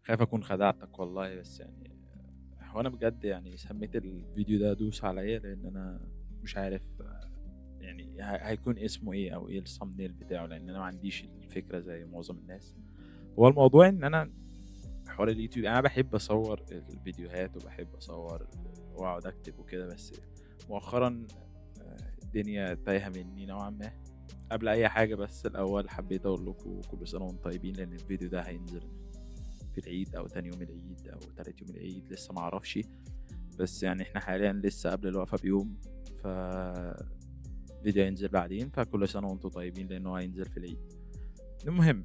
خايف أكون خدعتك والله، بس يعني هو أنا بجد يعني سميت الفيديو ده دوس عليَّ لإن أنا مش عارف يعني هيكون اسمه إيه أو إيه الthumbnail بتاعه، لإن أنا ما عنديش الفكرة زي معظم الناس. هو الموضوع إن أنا حوار اليوتيوب أنا باحب أصوّر الفيديوهات وباحب أصوّر وأقعد أكتب وكده، بس مؤخرًا الدنيا تايهة منّي نوعًا ما. قبل أي حاجة بس الأول حبيت أقول لكم كل سنة وأنتم طيبين، لإن الفيديو ده هينزل في العيد أو تاني يوم العيد أو تالت يوم العيد لسه ما أعرفش، بس يعني إحنا حاليًا لسه قبل الوقفة بيوم، الفيديو هينزل بعدين، فكل سنة وأنتم طيبين لإن هو هينزل في العيد. المهم،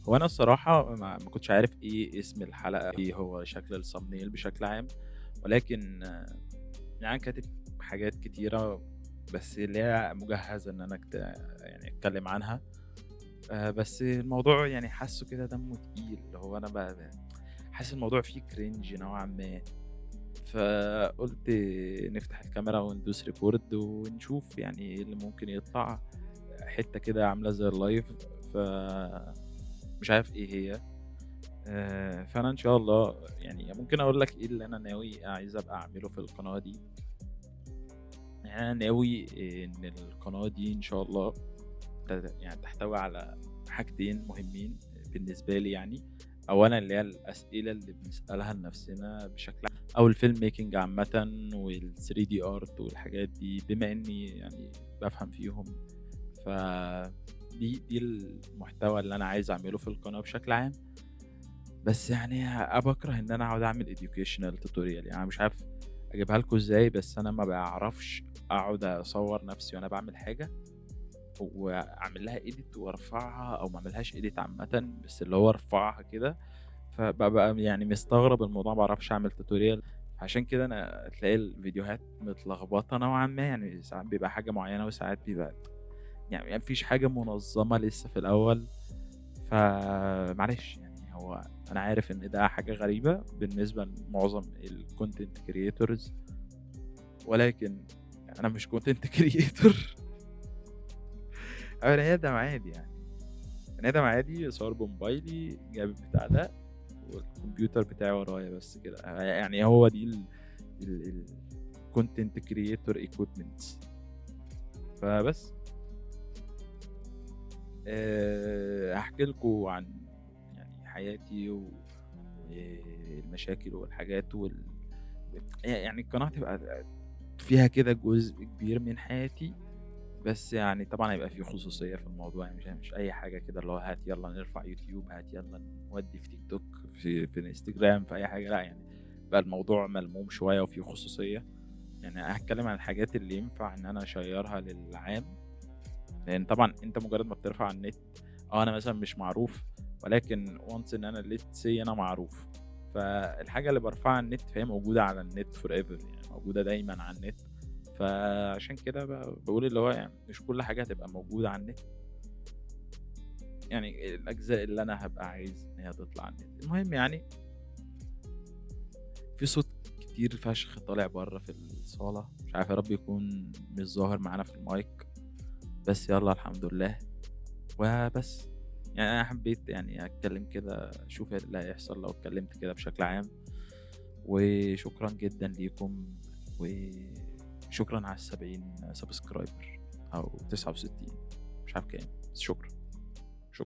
هو أنا الصراحة ما كنتش عارف إيه اسم الحلقة، إيه هو شكل الthumbnail بشكل عام، ولكن يعني أنا كاتب حاجات كتيرة بس اللي هي مجهزة إن أنا يعني أتكلم عنها. بس الموضوع يعني حاسّه كده دمّه تقيل، اللي هو أنا حاسس الموضوع فيه cringe نوعًا ما، فقُلت نفتح الكاميرا وندوس record ونشوف يعني إيه اللي ممكن يطلع، حتّة كده عاملة زي الlive، مش عارف إيه هي. فأنا إن شاء الله يعني ممكن أقول لك إيه اللي أنا ناوي عايز أبقى أعمله في القناة دي. يعني أنا ناوي إن القناة دي إن شاء الله يعني تحتوي على حاجتين مهمين بالنسبة لي يعني. أولًا اللي هي الأسئلة اللي بنسألها لنفسنا بشكل عام، أو الfilm making عامةً وال3D art والحاجات دي، بما إني يعني بافهم فيهم، دي المحتوى اللي أنا عايز أعمله في القناة بشكل عام. بس يعني باكره إن أنا أقعد أعمل educational tutorial، يعني أنا مش عارف أجيبها لكم إزاي، بس أنا ما باعرفش أقعد أصور نفسي وأنا باعمل حاجة وأعمل لها edit وأرفعها، أو ما أعملهاش edit عامةً، بس اللي هو أرفعها كده، فبابقى يعني مستغرب الموضوع، ما باعرفش أعمل tutorial. عشان كده أنا تلاقي الفيديوهات متلخبطة نوعًا ما، يعني ساعات بيبقى حاجة معيّنة وساعات بيبقى يعني ما فيش حاجة منظمة لسه في الأول. فمعلش يعني هو أنا عارف إن ده حاجة غريبة بالنسبة لمعظم الcontent creators، ولكن أنا مش content creator. أنا بني آدم عادي يعني، بني آدم عادي باصور بموبايلي، جايب البتاع ده والكمبيوتر بتاعي ورايا بس كده، يعني هو دي ال الcontent creator equipments. فبس هاحكي لكم عن يعني حياتي والمشاكل والحاجات يعني القناة هتبقى فيها كده جزء كبير من حياتي، بس يعني طبعًا هيبقى في خصوصية في الموضوع، يعني مش أي حاجة كده اللي هو هات يالّا نرفع يوتيوب، هات يالّا نودّي في تيك توك، في الإنستجرام، في أي حاجة، لأ يعني بقى الموضوع ملموم شوية وفيه خصوصية. يعني هاتكلم عن الحاجات اللي ينفع إن أنا أشيّرها للعام، لإن طبعًا أنت مجرد ما بترفع على النت، أنا مثلًا مش معروف، ولكن once إن أنا let's say أنا معروف، فالحاجة اللي بارفعها على النت فهي موجودة على النت forever، يعني موجودة دايمًا على النت. فعشان كده باقول اللي هو يعني مش كل حاجة هتبقى موجودة على النت، يعني الأجزاء اللي أنا هابقى عايز إن هي تطلع على النت. المهم يعني في صوت كتير فشخ طالع برّه في الصالة، مش عارف، يا رب يكون مش ظاهر معانا في المايك، بس يالّا الحمد لله. وبس، يعني أنا حبيت يعني أتكلم كده أشوف إيه اللي هيحصل لو اتكلمت كده بشكل عام، وشكرًا جدًا ليكم، وشكرًا على ال70 subscriber أو 69، مش عارف كام، بس شكرًا.